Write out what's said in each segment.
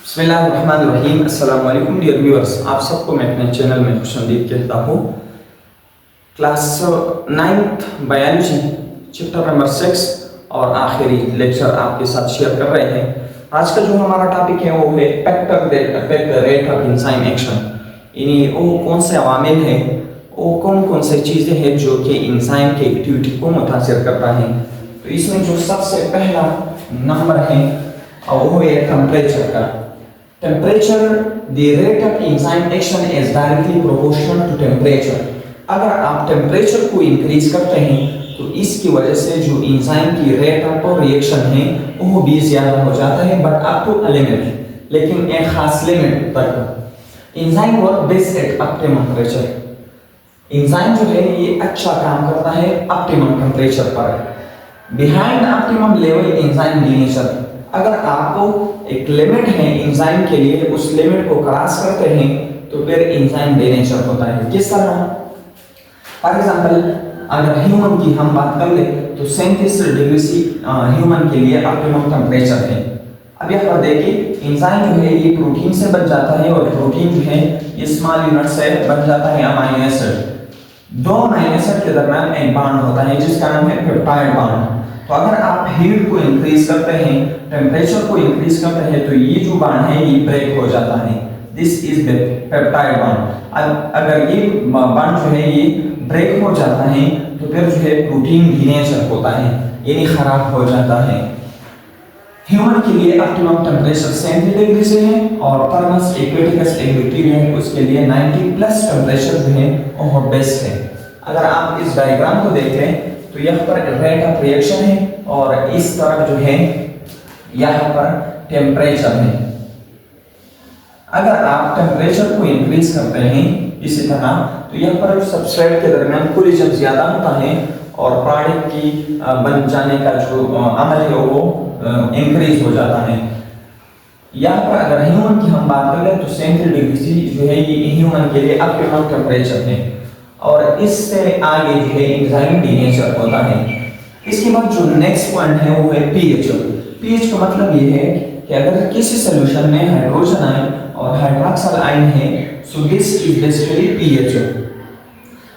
बिस्मिल्लाहिर्रहमानिर्रहीम। अस्सलाम वालेकुम डियर व्यूअर्स, आप सबको मैं अपने चैनल में खुशामदीद कहता हूँ। Class 9th biology chapter number 6 और आखिरी लेक्चर आपके साथ शेयर कर रहे हैं। आज का जो हमारा टॉपिक है वो है factor that affect the rate of enzyme action. यानी वो कौन से अवामिल हैं, वो कौन कौन से चीज़ें हैं जो कि एंजाइम की एक्टिविटी को मुतासिर करता है। तो इसमें जो सबसे पहला नंबर है वो है टेम्परेचर का। Temperature, the rate of enzyme action is directly proportional to temperature. अगर आप टेम्परेचर को इंक्रीज करते हैं तो इसकी वजह से जो एंजाइम की रेट ऑफ रिएक्शन है वो भी ज़्यादा हो जाता है, but up to a limit, लेकिन एक खास लिमिट तक। Enzyme work best at optimum temperature. Enzyme जो है ये अच्छा काम करता है ऑप्टिमम टेम्परेचर पर। Behind optimum level enzyme denature. अगर आपको एक लिमिट है एंजाइम के लिए, उस लिमिट को क्रॉस करते हैं तो फिर एंजाइम डिनेचर होता है। किस तरह? फॉर एग्जांपल, अगर ह्यूमन की हम बात कर ले तो 37 डिग्री सी ह्यूमन के लिए ऑप्टिमम टेम्परेचर है। अब यहाँ पर देखिए एंजाइम जो है ये प्रोटीन से बन जाता है और प्रोटीन जो है ये स्मॉल यूनिट से बन जाता है अमाइनो एसिड। दो अमाइनो एसिड के दरमियान एक बॉन्ड होता है जिसका नाम है पेप्टाइड बॉन्ड। तो अगर आप हीट को इंक्रीज करते हैं, टेम्परेचर को इंक्रीज करते हैं तो ये जो बॉन्ड है ये ब्रेक हो जाता है। This is peptide bond. अगर ये बॉन्ड जो है ये ब्रेक हो जाता है तो फिर जो है प्रोटीन डीनेचर होता है, यानी खराब हो जाता है। ह्यूमन के लिए ऑप्टिमम टेम्परेचर 70 डिग्री से है और थर्मस एक्वेटिकस एक बैक्टीरिया है उसके लिए 90 प्लस टेम्परेचर जो है वो बेस्ट है। अगर आप इस डायग्राम को देखें तो यहाँ पर रेट ऑफ रिएक्शन है और इस तरफ जो है यहाँ पर टेम्परेचर है। अगर आप टेम्परेचर को इंक्रीज करते हैं इसी तरह तो यहाँ पर सबस्ट्रेट के दरमियान कोलिजन ज्यादा होता है और प्रोडक्ट की बन जाने का जो अमल है वो इंक्रीज हो जाता है। यहाँ पर अगर ह्यूमन की हम बात करें तो 70 डिग्री सी जो है ये ह्यूमन के लिए ऑप्टिमम टेम्परेचर है और इससे आगे जो है एंजाइम डीनेचर होता है। इसके बाद जो नेक्स्ट पॉइंट है वो है पीएच। पीएच का मतलब ये है कि अगर किसी सॉल्यूशन में हाइड्रोजन आयन और हाइड्रॉक्सिल आयन है so this is basically pH.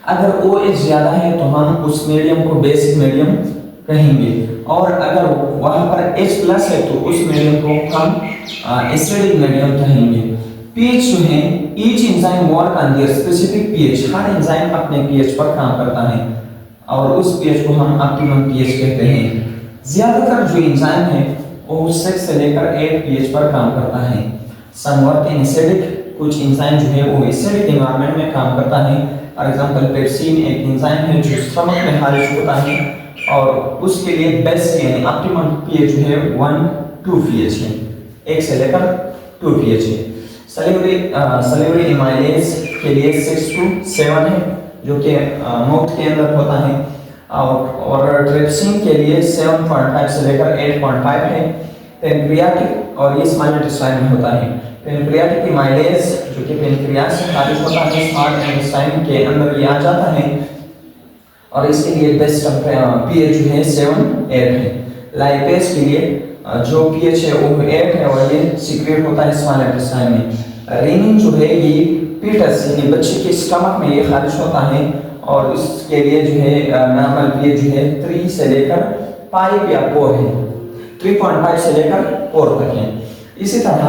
अगर OH ज्यादा है तो हम उस मीडियम को बेसिक मीडियम कहेंगे और अगर वहां पर H प्लस है तो उस मीडियम को हम एसिडिक मीडियम कहेंगे। पीएच जो है each enzyme work on their specific pH. Her enzyme अपने पीएच पर काम करता है और उस पीएच को हम ऑप्टिमम पीएच कहते हैं। ज्यादातर जो एंजाइम है वो 6 से लेकर 8 पीएच पर काम करता है। सम वर्क इन एसिडिक, कुछ एंजाइम जो है वो एसिडिक एनवायरनमेंट में काम करता है। फॉर एग्जांपल पेप्सिन एक एंजाइम है जो स्टमक में खारिज होता है और उसके लिए बेस्ट यानी ऑप्टिमम पीएच जो है 1-2 पीएच है, 1 से लेकर 2 पीएच है। सल्फ्यूरिक एमाइलेज के लिए 6 to 7 है जो कि माउथ के अंदर होता है और ट्रिप्सिन के लिए 7.5 से लेकर 8.5 है। पेनक्रियाटिक और ये स्मॉल इंटेस्टाइन में होता है। पेनक्रियाटिक एमाइलेज जो कि पेनक्रियास से खारिज होता है स्मॉल इंटेस्टाइन के अंदर ये आ जाता है और इसके लिए बेस्ट पीएच जो है 7-8 है। लाइपेज के लिए जो पीएच है वो 8 है और ये सीक्रेट होता है स्मॉल इंटेस्टाइन में। रेनिन जो है ये फीटस यानी बच्चे के स्टमक में ये खारिज होता है और इसके लिए जो है नॉर्मल पीएच जो है 3 से लेकर 5 या 4 है, 3.5 से लेकर 4 तक है। इसी तरह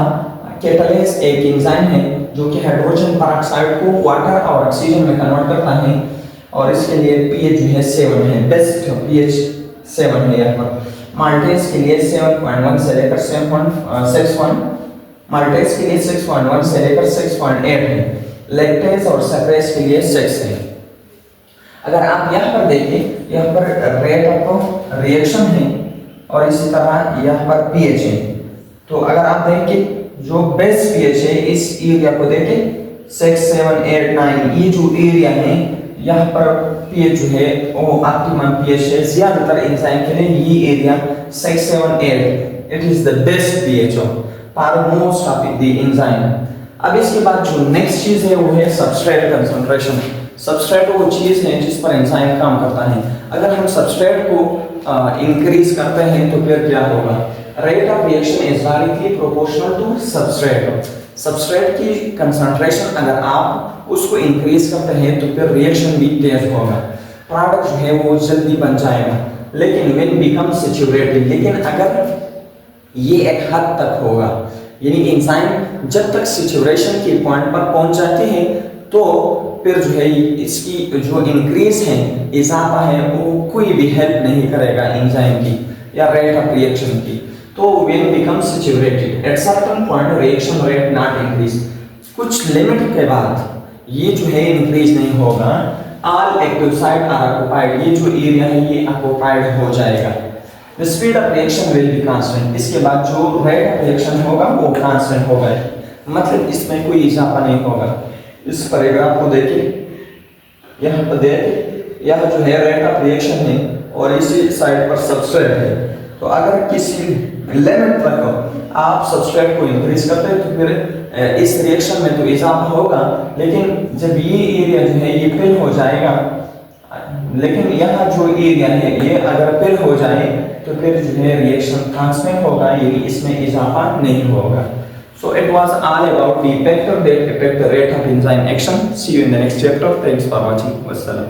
कैटालेज एक एंजाइम है जो कि हाइड्रोजन पेरोक्साइड को वाटर और ऑक्सीजन में कन्वर्ट करता है और इसके लिए पीएच जो है 7 है, बेस्ट पीएच 7 है यहाँ पर। माल्टेज के लिए 7.1 से लेकर 7.61, माल्टेज के लिए 6.1 से लेकर 6.8 है। लैक्टेज और सैक्रेज के लिए 6 है। अगर आप यहाँ पर देखें यहाँ पर रेट ऑफ रिएक्शन है और इसी तरह यहाँ पर पीएच है। तो अगर आप देखें जो बेस्ट पीएच है इस एरिया को देखें 6, 7, 8, 9 ये जो एरिया है यहाँ पर पीएच जो है वो ऑप्टिमम पीएच है। ज्यादातर एंजाइम के लिए ये area 6, 7, 8 it is the best pH for most of the enzyme. अब इसके बाद जो नेक्स्ट चीज है वो है सबस्ट्रेट कंसंट्रेशन। सबस्ट्रेट वो चीज है जिस पर एंजाइम काम करता है। अगर हम सबस्ट्रेट को इंक्रीज करते हैं तो फिर क्या होगा? Rate of reaction is directly proportional to substrate. Substrate की कंसंट्रेशन अगर आप उसको इंक्रीज करते हैं तो फिर रिएक्शन भी तेज होगा, प्रोडक्ट जो है वो जल्दी बन जाएगा। लेकिन व्हेन बिकम सैचुरेटेड, लेकिन अगर ये एक हद तक होगा, यानी एंजाइम जब तक सैचुरेशन के पॉइंट पर पहुंच जाते हैं तो फिर जो है इसकी जो इंक्रीज है, इजाफा है, वो कोई भी हेल्प नहीं करेगा एंजाइम की या रेट ऑफ रिएक्शन की। तो when become saturated at certain point reaction rate not increase, कुछ लिमिट के बाद ये जो है इंक्रीज नहीं होगा। All active site are occupied, ये जो एरिया है ये ऑक्युपाइड हो जाएगा। The speed of reaction will be constant, इसके बाद जो rate of reaction होगा वो constant होगा, मतलब इसमें कोई इजाफा नहीं होगा। इस पैराग्राफ को देखिए, यहाँ पर देखिए, यह जो है रेट ऑफ रिएक्शन है और इसी साइड पर सबस्ट्रेट है। तो अगर किसी लिमिट तक आप सबस्ट्रेट को इंक्रीज करते हैं तो फिर इस रिएक्शन में तो इजाफा होगा, लेकिन जब ये एरिया जो है ये फिल हो जाएगा, लेकिन यहाँ जो एरिया है ये अगर फिल हो जाए तो फिर जो है रिएक्शन कांस्टेंट होगा, ये इसमें इजाफा नहीं होगा। So it was all about the factor that affect the rate of enzyme action. See you in the next chapter. Thanks for watching. Wassalam.